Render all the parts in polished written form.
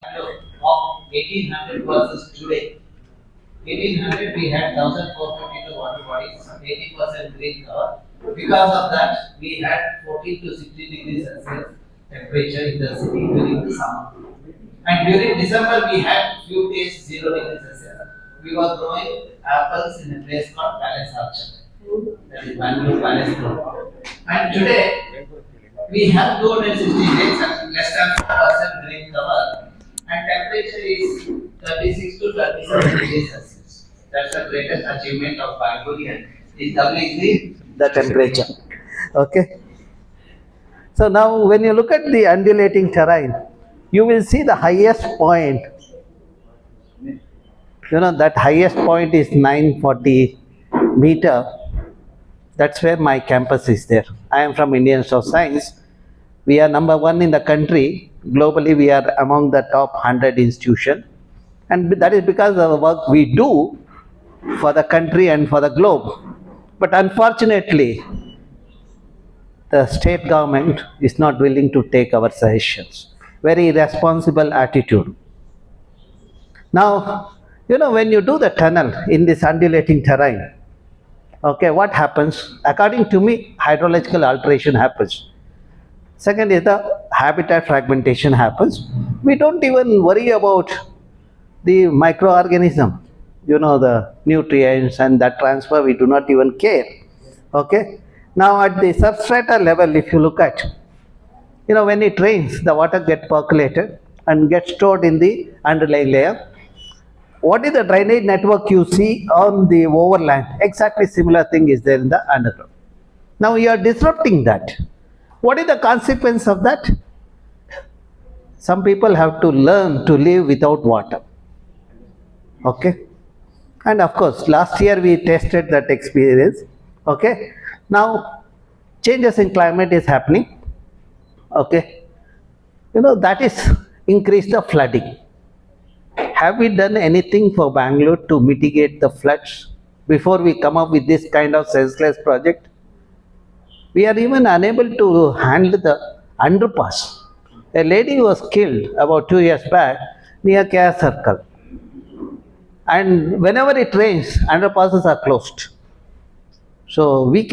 Of 1800 versus today. 1800 we had 1452 water bodies, 80% green cover. Because of that, we had 14 to 16 degrees Celsius temperature in the city during the summer. And during December, we had few days 0 degrees Celsius. We were growing apples in a place called Palace Orchard, that is Bangalore Palace Grove. And today, we have 260 days and less than 4% green cover, and temperature is 36 to 37 degrees Celsius. That's the greatest achievement of Bangalorean. Is doubling the temperature. Okay. So now, when you look at the undulating terrain, you will see the highest point. That highest point is 940 meter. That's where my campus is there. I am from Indian Institute of Science. We are number one in the country. Globally, we are among the top 100 institutions. And that is because of the work we do for the country and for the globe. But unfortunately, the state government is not willing to take our suggestions. Very irresponsible attitude. Now, when you do the tunnel in this undulating terrain, okay, what happens? According to me, hydrological alteration happens. Second is the habitat fragmentation happens. We don't even worry about the microorganism, the nutrients and that transfer, we do not even care. Okay. Now at the substrata level, if you look at, when it rains, the water gets percolated and gets stored in the underlying layer. What is the drainage network you see on the overland? Exactly similar thing is there in the underground. Now you are disrupting that. What is the consequence of that? Some people have to learn to live without water. Okay. And of course, last year we tested that experience. Okay. Now, changes in climate is happening. Okay. That is increase the flooding. Have we done anything for Bangalore to mitigate the floods before we come up with this kind of senseless project? We are even unable to handle the underpass. A lady was killed about 2 years back near Care Circle. And whenever it rains, underpasses are closed. So we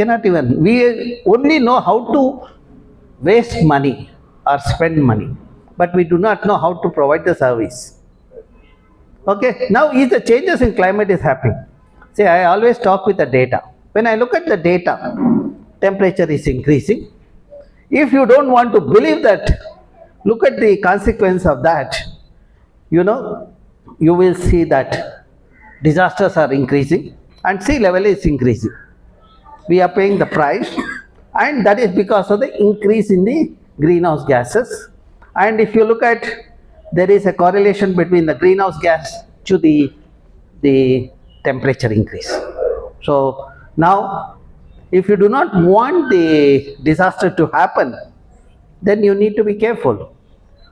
only know how to waste money or spend money, but we do not know how to provide the service. Okay, now is the changes in climate is happening. See, I always talk with the data. When I look at the data, temperature is increasing. If you don't want to believe that, look at the consequence of that. You will see that disasters are increasing and sea level is increasing. We are paying the price, and that is because of the increase in the greenhouse gases. And if you look at, there is a correlation between the greenhouse gas to the temperature increase. So now, if you do not want the disaster to happen, then you need to be careful.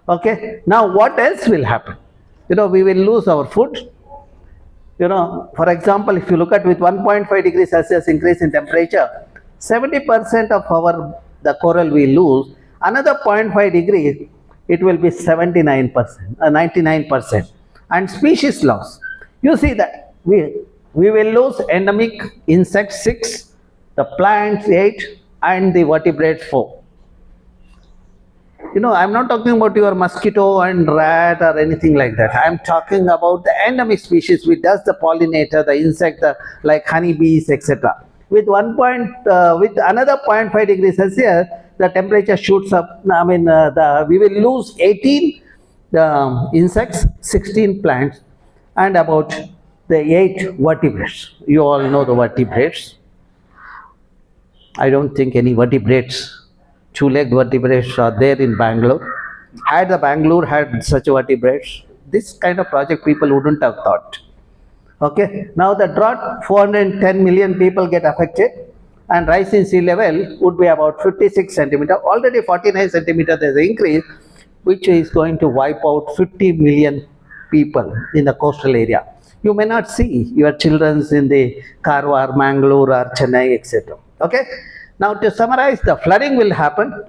Okay. Now, what else will happen? We will lose our food. For example, if you look at with 1.5 degrees Celsius increase in temperature, 70% of the coral we lose. Another 0.5 degrees, it will be 79%, 99%. And species loss. You see that we will lose endemic insects 6, the plants 8, and the vertebrates 4. I'm not talking about your mosquito and rat or anything like that. I'm talking about the endemic species which does the pollinator, the insect, like honeybees, etc. With another 0.5 degrees Celsius, the temperature shoots up. We will lose 18 insects, 16 plants, and about the 8 vertebrates. You all know the vertebrates. I don't think any vertebrates, 2-legged vertebrates are there in Bangalore. Had the Bangalore had such vertebrates, this kind of project people wouldn't have thought. Okay. Now the drought, 410 million people get affected, and rise in sea level would be about 56 centimeter. Already 49 centimeter there is an increase, which is going to wipe out 50 million people in the coastal area. You may not see your children in the Karwar, Mangalore or Chennai, etc. Okay. Now to summarize, the flooding will happen,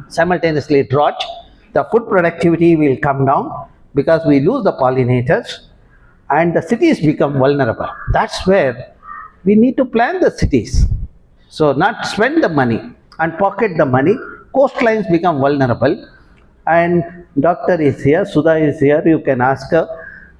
simultaneously drought. the food productivity will come down because we lose the pollinators and the cities become vulnerable. That's where we need to plan the cities. So not spend the money and pocket the money. Coastlines become vulnerable. And doctor is here, Sudha is here, you can ask her,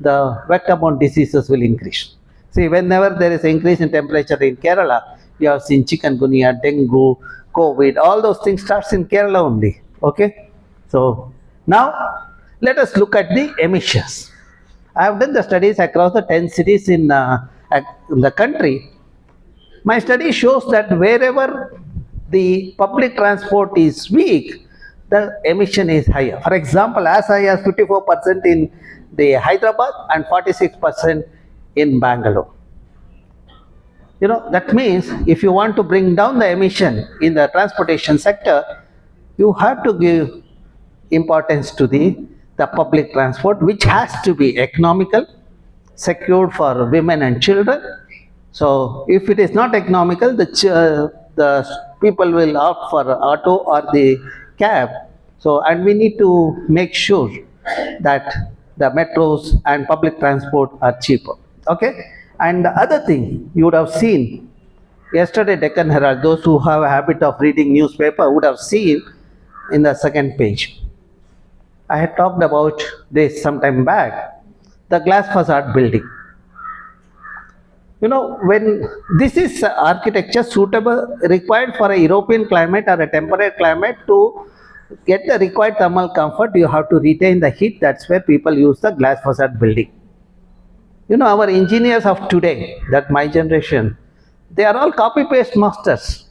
the vector-borne diseases will increase. See, whenever there is increase in temperature in Kerala, you have seen chikungunya, dengue, COVID, all those things starts in Kerala only. Okay? So, now let us look at the emissions. I have done the studies across the 10 cities in the country. My study shows that wherever the public transport is weak, the emission is higher. For example, as high as 54% in the Hyderabad and 46% in Bangalore. You know, that means if you want to bring down the emission in the transportation sector, you have to give importance to the public transport, which has to be economical, secured for women and children. So if it is not economical, the people will opt for auto or the cab. So, and we need to make sure that the metros and public transport are cheaper. Okay? And the other thing you would have seen yesterday, Deccan Herald, those who have a habit of reading newspaper would have seen in the second page. I had talked about this some time back, the glass facade building. You know, when this is architecture suitable, required for a European climate or a temperate climate, to get the required thermal comfort, you have to retain the heat. That's where people use the glass facade building. You know, our engineers of today, that my generation, they are all copy-paste masters.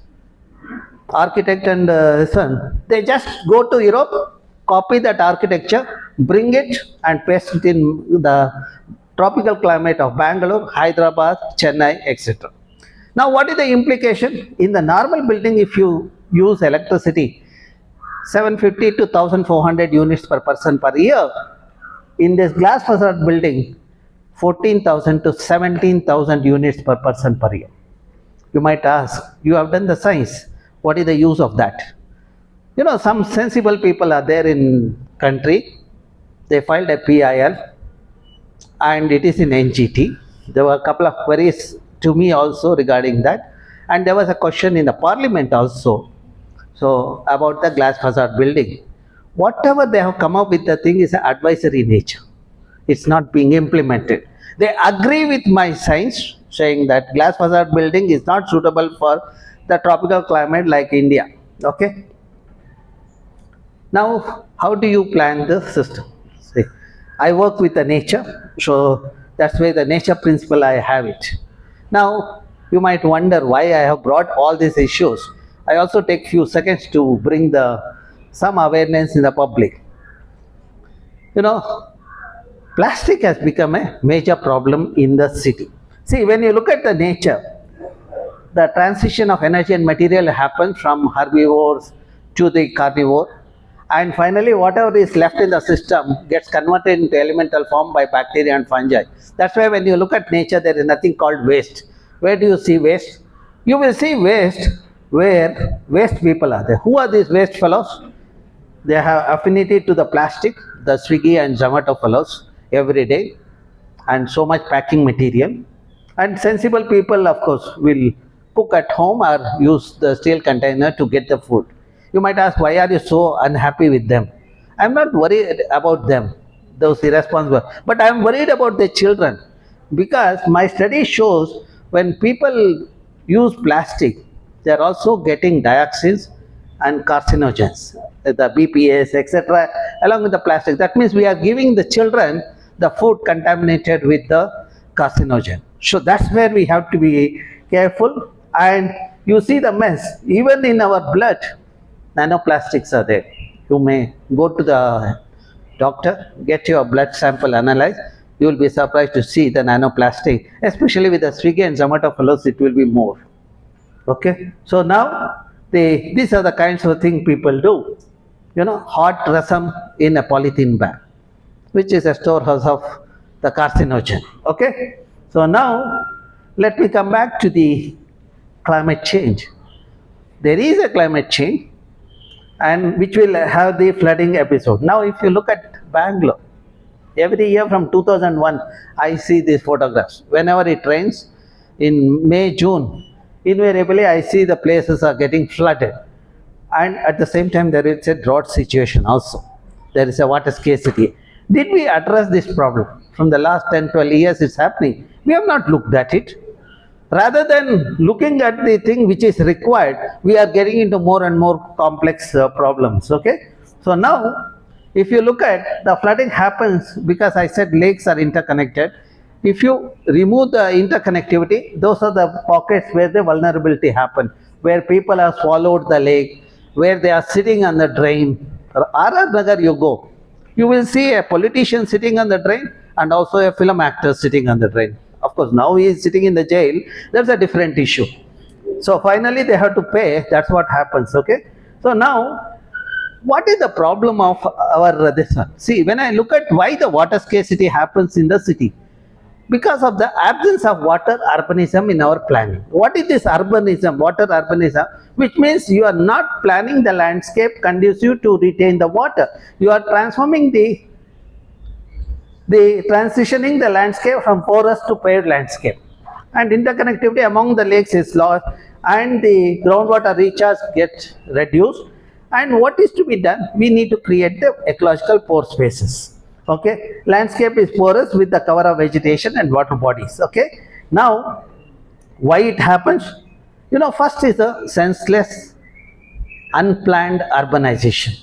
Architect and son, they just go to Europe, copy that architecture, bring it and paste it in the tropical climate of Bangalore, Hyderabad, Chennai, etc. Now, what is the implication? In the normal building, if you use electricity, 750 to 1400 units per person per year, in this glass facade building, 14,000 to 17,000 units per person per year. You might ask, you have done the science, what is the use of that? You know, some sensible people are there in country, they filed a PIL and it is in NGT. There were a couple of queries to me also regarding that, and there was a question in the parliament also, so about the glass facade building. Whatever they have come up with, the thing is advisory nature. It's not being implemented. They agree with my science, saying that glass facade building is not suitable for the tropical climate like India. Okay? Now, how do you plan the system? See, I work with the nature, so that's why the nature principle I have it. Now, you might wonder why I have brought all these issues. I also take few seconds to bring some awareness in the public. You know, plastic has become a major problem in the city. See, when you look at the nature, the transition of energy and material happens from herbivores to the carnivore, and finally whatever is left in the system gets converted into elemental form by bacteria and fungi. That's why when you look at nature, there is nothing called waste. Where do you see waste? You will see waste where waste people are there. Who are these waste fellows? They have affinity to the plastic, the Swiggy and Zomato fellows every day, and so much packing material. And sensible people, of course, will cook at home or use the steel container to get the food. You might ask, why are you so unhappy with them? I am not worried about them, those irresponsible, but I am worried about the children, because my study shows when people use plastic, they are also getting dioxins and carcinogens, the BPAs, etc., along with the plastic. That means we are giving the children the food contaminated with the carcinogen. So that's where we have to be careful. And you see the mess, even in our blood, nanoplastics are there. You may go to the doctor, get your blood sample analyzed. You will be surprised to see the nanoplastic, especially with the Swiggy and Zomato fellows, it will be more. Okay, so now these are the kinds of things people do. You know, hot rasam in a polythene bag, which is a storehouse of the carcinogen. Okay, so now let me come back to the climate change. There is a climate change, and which will have the flooding episode. Now if you look at Bangalore, every year from 2001 I see these photographs. Whenever it rains in May, June, invariably I see the places are getting flooded, and at the same time there is a drought situation also. There is a water scarcity. Did we address this problem? From the last 10-12 years it's happening. We have not looked at it. Rather than looking at the thing which is required, we are getting into more and more complex problems. Okay, so now if you look at the flooding happens because I said lakes are interconnected. If you remove the interconnectivity, those are the pockets where the vulnerability happen, where people have swallowed the lake, where they are sitting on the drain. RR Nagar you go, you will see a politician sitting on the drain and also a film actor sitting on the drain. Of course, now he is sitting in the jail. That's a different issue. So finally they have to pay. That's what happens. Okay. So now, what is the problem of our this one? See, when I look at why the water scarcity happens in the city, because of the absence of water urbanism in our planning. What is this urbanism, water urbanism? Which means you are not planning the landscape conducive to retain the water. You are transforming transitioning the landscape from forest to paved landscape, and interconnectivity among the lakes is lost, and the groundwater recharge gets reduced. And what is to be done? We need to create the ecological pore spaces. Okay, landscape is porous with the cover of vegetation and water bodies. Okay, now why it happens? You know, first is a senseless, unplanned urbanization.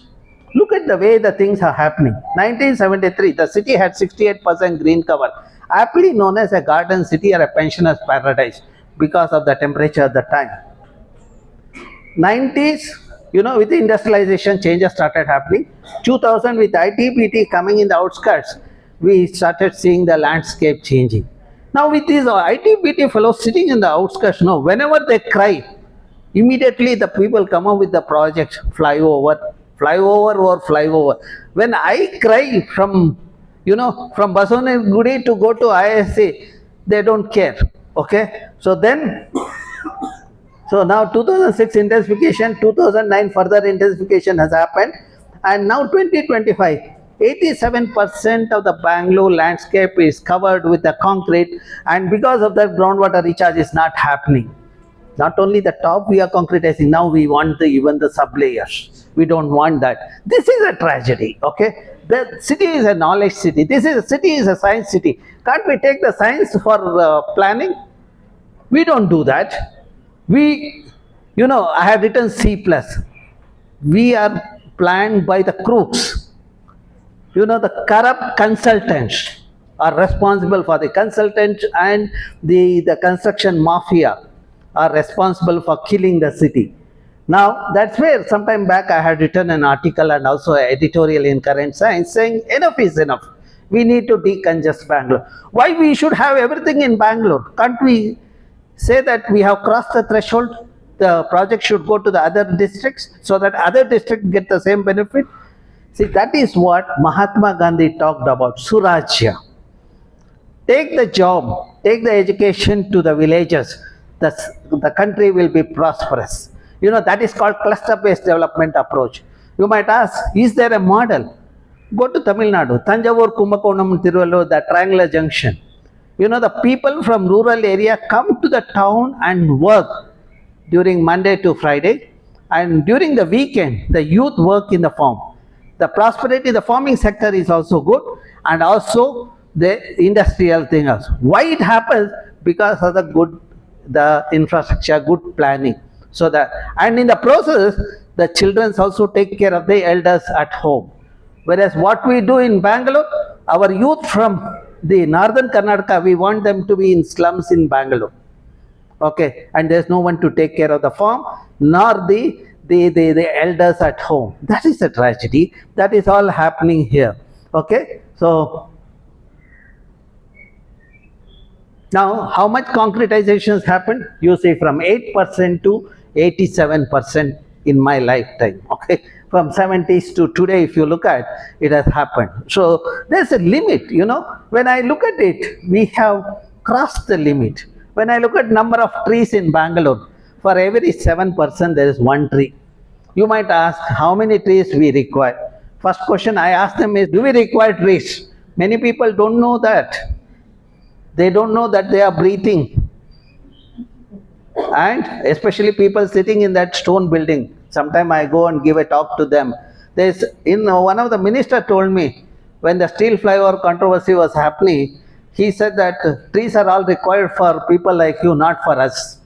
Look at the way the things are happening. 1973, the city had 68% green cover, aptly known as a garden city or a pensioner's paradise because of the temperature at the time. 90s, you know, with the industrialization, changes started happening. 2000, with IT-BT coming in the outskirts, we started seeing the landscape changing. Now with these IT-BT fellows sitting in the outskirts, no, whenever they cry, immediately the people come up with the project, flyover. When I cry from, you know, from Basanagudi to go to IISc, they don't care. Okay, so then, so now 2006 intensification, 2009 further intensification has happened, and now 2025, 87% of the Bangalore landscape is covered with the concrete, and because of that groundwater recharge is not happening. Not only the top we are concretizing, now we want even the sub-layers. We don't want that. This is a tragedy, okay? The city is a knowledge city. City is a science city. Can't we take the science for planning? We don't do that. We, you know, I have written C+. We are planned by the crooks. You know, the corrupt consultants are responsible for the consultants, and the construction mafia are responsible for killing the city. Now, that's where sometime back I had written an article and also an editorial in Current Science saying enough is enough. We need to decongest Bangalore. Why we should have everything in Bangalore? Can't we say that we have crossed the threshold? The project should go to the other districts so that other districts get the same benefit. See, that is what Mahatma Gandhi talked about, Surajya. Take the job, take the education to the villages. The country will be prosperous. You know, that is called cluster-based development approach. You might ask, is there a model? Go to Tamil Nadu, Tanjavur, Kumbakonam, Tiruvallur, the triangular junction. You know, the people from rural area come to the town and work during Monday to Friday, and during the weekend, the youth work in the farm. The prosperity, the farming sector is also good, and also the industrial thing also. Why it happens? Because of the infrastructure, good planning. So that, and in the process, the children also take care of the elders at home. Whereas what we do in Bangalore, our youth from the northern Karnataka, we want them to be in slums in Bangalore. Okay, and there's no one to take care of the farm, nor the elders at home. That is a tragedy. That is all happening here. Okay, so now how much concretization has happened? You see, from 8% to 87% in my lifetime. Okay, from 70s to today, if you look at it, has happened. So there's a limit, you know. When I look at it, we have crossed the limit. When I look at number of trees in Bangalore, for every 7% there is one tree. You might ask how many trees we require. First question I ask them is, do we require trees? Many people don't know that. They don't know that they are breathing. And especially people sitting in that stone building. Sometime I go and give a talk to them. One of the minister told me, when the steel flyover controversy was happening, he said that trees are all required for people like you, not for us.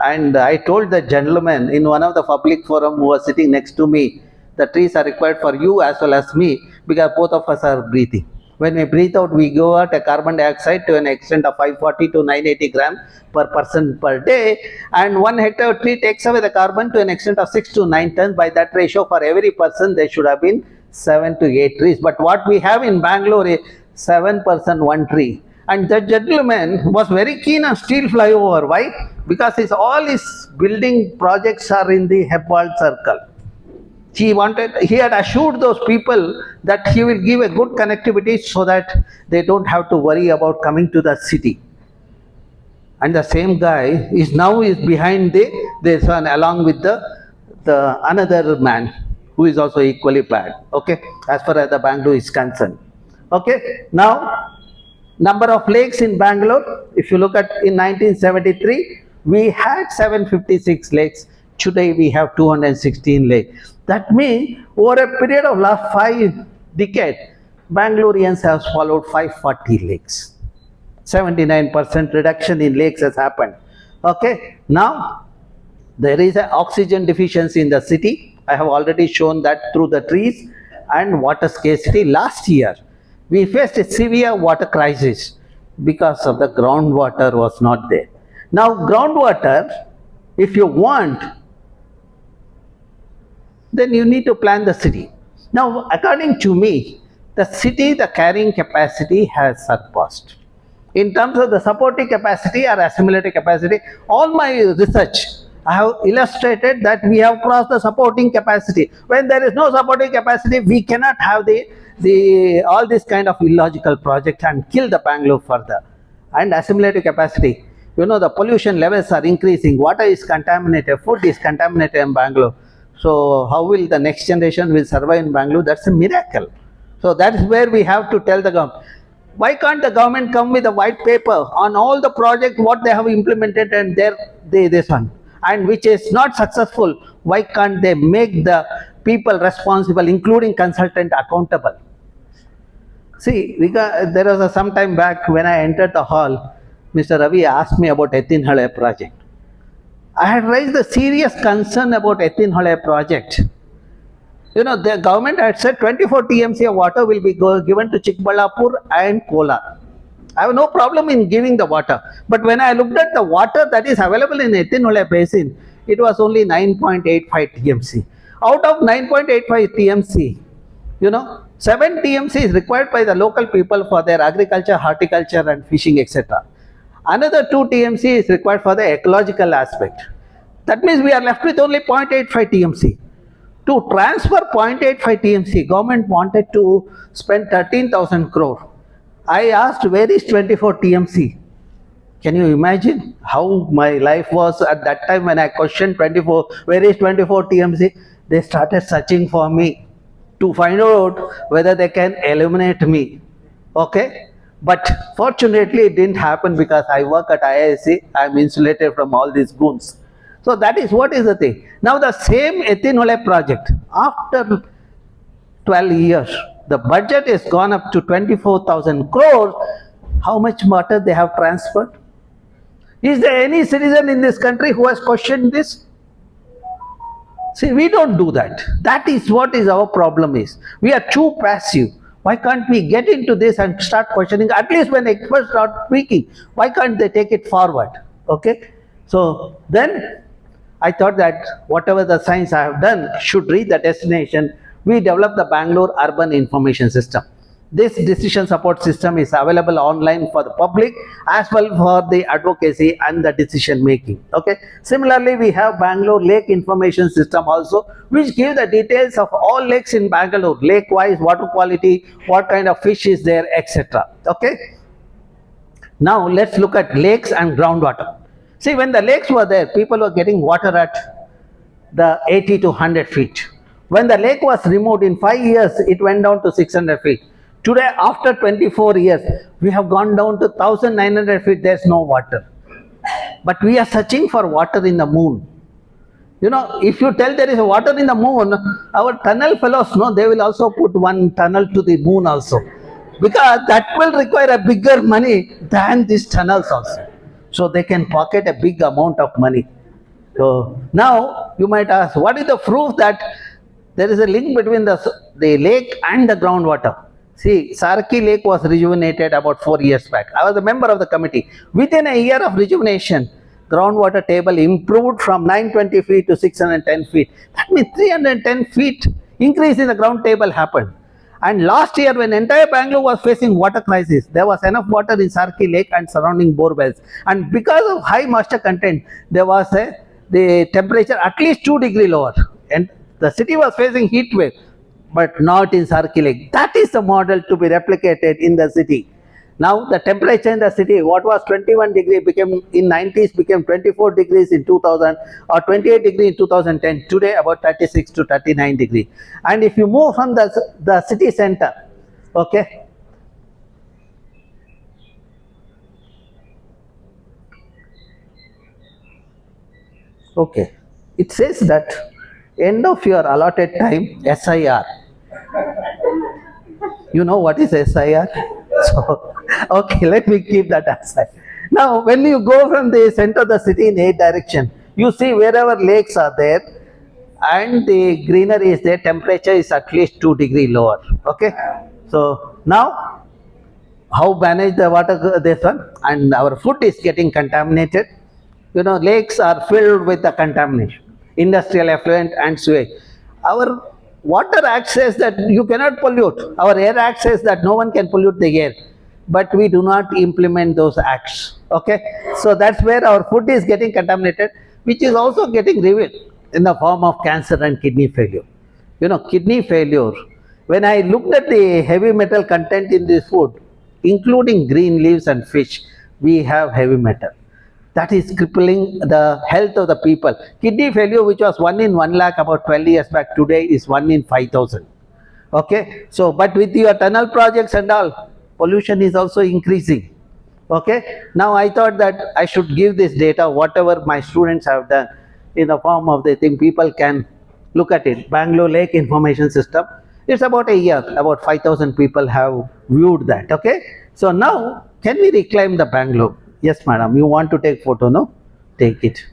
And I told the gentleman in one of the public forum who was sitting next to me, the trees are required for you as well as me, because both of us are breathing. When we breathe out, we go out a carbon dioxide to an extent of 540 to 980 grams per person per day, and 1 hectare tree takes away the carbon to an extent of 6 to 9 tons. By that ratio, for every person, there should have been 7 to 8 trees. But what we have in Bangalore is 7 person, 1 tree. And that gentleman was very keen on steel flyover. Why? Because all his building projects are in the Hebbal circle. He had assured those people that he will give a good connectivity so that they don't have to worry about coming to the city. And the same guy is behind this one, along with the another man who is also equally bad. Okay, as far as the Bangalore is concerned. Okay, now number of lakes in Bangalore. If you look at in 1973, we had 756 lakes. Today we have 216 lakes. That means over a period of last 5 decades, Bangaloreans have swallowed 540 lakes. 79% reduction in lakes has happened. Okay, now there is an oxygen deficiency in the city. I have already shown that through the trees and water scarcity. Last year, we faced a severe water crisis because of the groundwater was not there. Now, groundwater, if you want, then you need to plan the city. Now, according to me, the city, the carrying capacity has surpassed. In terms of the supporting capacity or assimilative capacity, all my research, I have illustrated that we have crossed the supporting capacity. When there is no supporting capacity, we cannot have all this kind of illogical project and kill the Bangalore further. And assimilative capacity, the pollution levels are increasing, water is contaminated, food is contaminated in Bangalore. So how will the next generation will survive in Bangalore? That's a miracle. So that is where we have to tell the government. Why can't the government come with a white paper on all the projects what they have implemented and this one, and which is not successful? Why can't they make the people responsible, including consultant, accountable? See, there was some time back when I entered the hall, Mr. Ravi asked me about Ethinhale project. I had raised a serious concern about Ethinhale project. The government had said 24 TMC of water will be given to Chikballapur and Kolar. I have no problem in giving the water. But when I looked at the water that is available in Ethinhale basin, it was only 9.85 TMC. Out of 9.85 TMC, 7 TMC is required by the local people for their agriculture, horticulture and fishing, etc. Another 2 TMC is required for the ecological aspect. That means we are left with only 0.85 TMC. To transfer 0.85 TMC, government wanted to spend 13,000 crore. I asked, where is 24 TMC? Can you imagine how my life was at that time when I questioned 24, where is 24 TMC? They started searching for me to find out whether they can eliminate me. Okay? But fortunately, it didn't happen because I work at IISc. I am insulated from all these goons. So that is what is the thing. Now the same Ethinhale project, after 12 years, the budget is gone up to 24,000 crores. How much water they have transferred? Is there any citizen in this country who has questioned this? See, we don't do that. That is what is our problem is. We are too passive. Why can't we get into this and start questioning? At least when experts start speaking, why can't they take it forward? Okay. So then I thought that whatever the science I have done should reach the destination. We developed the Bangalore Urban Information System. This decision support system is available online for the public as well for the advocacy and the decision making. Okay. Similarly, we have Bangalore Lake Information System also, which gives the details of all lakes in Bangalore, lake-wise, water quality, what kind of fish is there, etc. Okay. Now let's look at lakes and groundwater. See, when the lakes were there, people were getting water at the 80 to 100 feet. When the lake was removed in 5 years, it went down to 600 feet. Today, after 24 years, we have gone down to 1900 feet, there's no water. But we are searching for water in the moon. You know, if you tell there is water in the moon, our tunnel fellows know they will also put one tunnel to the moon also. Because that will require a bigger money than these tunnels also. So they can pocket a big amount of money. So now you might ask, what is the proof that there is a link between the lake and the groundwater? See, Sarki Lake was rejuvenated about 4 years back. I was a member of the committee. Within a year of rejuvenation, groundwater table improved from 920 feet to 610 feet. That means 310 feet increase in the ground table happened. And last year, when entire Bangalore was facing water crisis, there was enough water in Sarki Lake and surrounding bore wells. And because of high moisture content, there was the temperature at least 2 degrees lower. And the city was facing heat wave, but not in Sarki Lake. That is the model to be replicated in the city. Now the temperature in the city, what was 21 degrees became in 90s became 24 degrees in 2000 or 28 degrees in 2010. Today about 36 to 39 degrees. And if you move from the city center, okay, okay, it says that end of your allotted time, SIR. You know what is SIR? So, okay, let me keep that aside. Now, when you go from the center of the city in 8 direction, you see wherever lakes are there and the greenery is there, temperature is at least 2 degrees lower. Okay. So now, how manage the water this one? And our food is getting contaminated. You know, lakes are filled with the contamination, industrial effluent and sewage. Our water acts says that you cannot pollute. Our air act says that no one can pollute the air. But we do not implement those acts. Okay. So that's where our food is getting contaminated, which is also getting revealed in the form of cancer and kidney failure. You know, kidney failure. When I looked at the heavy metal content in this food, including green leaves and fish, we have heavy metal. That is crippling the health of the people. Kidney failure, which was 1 in 1 lakh about 12 years back, today is 1 in 5,000. Okay. So, but with your tunnel projects and all, pollution is also increasing. Okay. Now I thought that I should give this data, whatever my students have done, in the form of the thing, people can look at it. Bangalore Lake Information System. It's about a year, about 5,000 people have viewed that. Okay. So now, can we reclaim the Bangalore? Yes, madam. You want to take photo, no? Take it.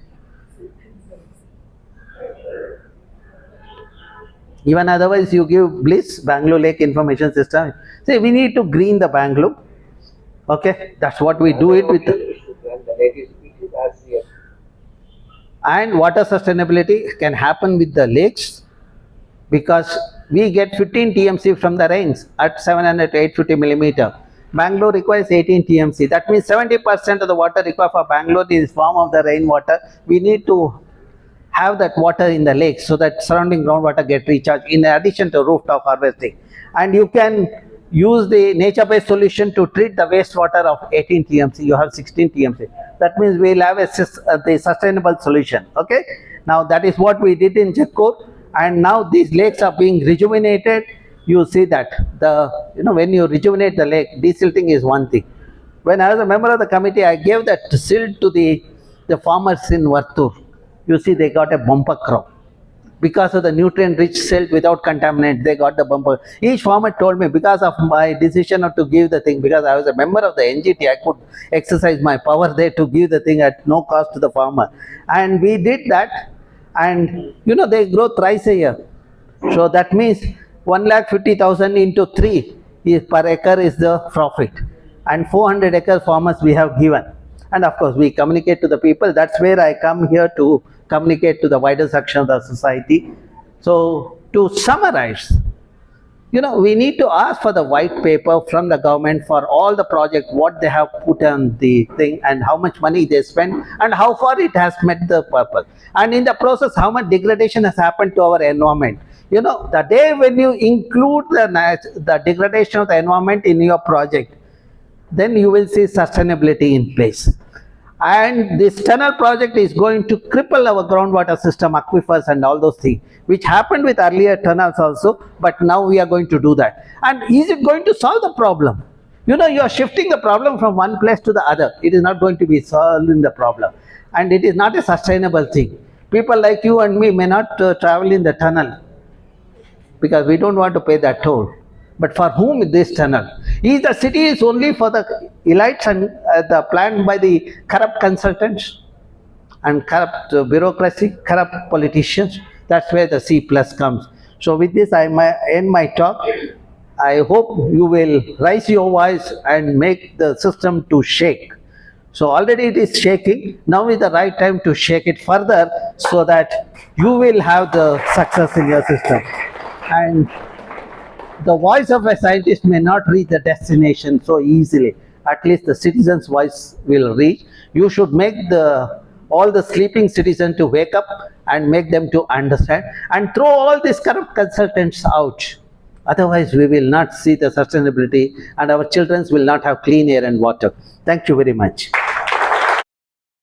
Even otherwise, you give Bliss, Bangalore Lake Information System. See, we need to green the Bangalore. Okay, that's what we do it with. And water sustainability can happen with the lakes because we get 15 TMC from the rains at 700 to 850 millimeter. Bangalore requires 18 TMC. That means 70% of the water required for Bangalore is form of the rainwater. We need to have that water in the lakes so that surrounding groundwater get recharged in addition to rooftop harvesting. And you can use the nature-based solution to treat the wastewater of 18 TMC. You have 16 TMC. That means we will have the sustainable solution. Okay. Now that is what we did in Jakkur, and now these lakes are being rejuvenated. You see that when you rejuvenate the lake, desilting is one thing. When I was a member of the committee, I gave that silt to the farmers in Vartur. You see, they got a bumper crop. Because of the nutrient-rich silt without contaminant, they got the bumper. Each farmer told me, because of my decision not to give the thing, because I was a member of the NGT, I could exercise my power there to give the thing at no cost to the farmer. And we did that, and they grow thrice a year. So that means 1,50,000 into 3 per acre is the profit, and 400 acre farmers we have given. And of course we communicate to the people. That's where I come here to communicate to the wider section of the society. So to summarize, we need to ask for the white paper from the government for all the projects, what they have put on the thing and how much money they spend and how far it has met the purpose. And in the process, how much degradation has happened to our environment. The day when you include the degradation of the environment in your project, then you will see sustainability in place. And this tunnel project is going to cripple our groundwater system, aquifers and all those things, which happened with earlier tunnels also, but now we are going to do that. And is it going to solve the problem? You know, you are shifting the problem from one place to the other. It is not going to be solving the problem. And it is not a sustainable thing. People like you and me may not travel in the tunnel because we don't want to pay that toll. But for whom this tunnel? Is the city is only for the elites and the planned by the corrupt consultants and corrupt bureaucracy, corrupt politicians? That's where the C plus comes. So with this, I end my talk. I hope you will raise your voice and make the system to shake. So already it is shaking. Now is the right time to shake it further so that you will have the success in your system. And the voice of a scientist may not reach the destination so easily. At least the citizen's voice will reach. You should make all the sleeping citizens to wake up and make them to understand and throw all these corrupt consultants out. Otherwise, we will not see the sustainability and our children will not have clean air and water. Thank you very much.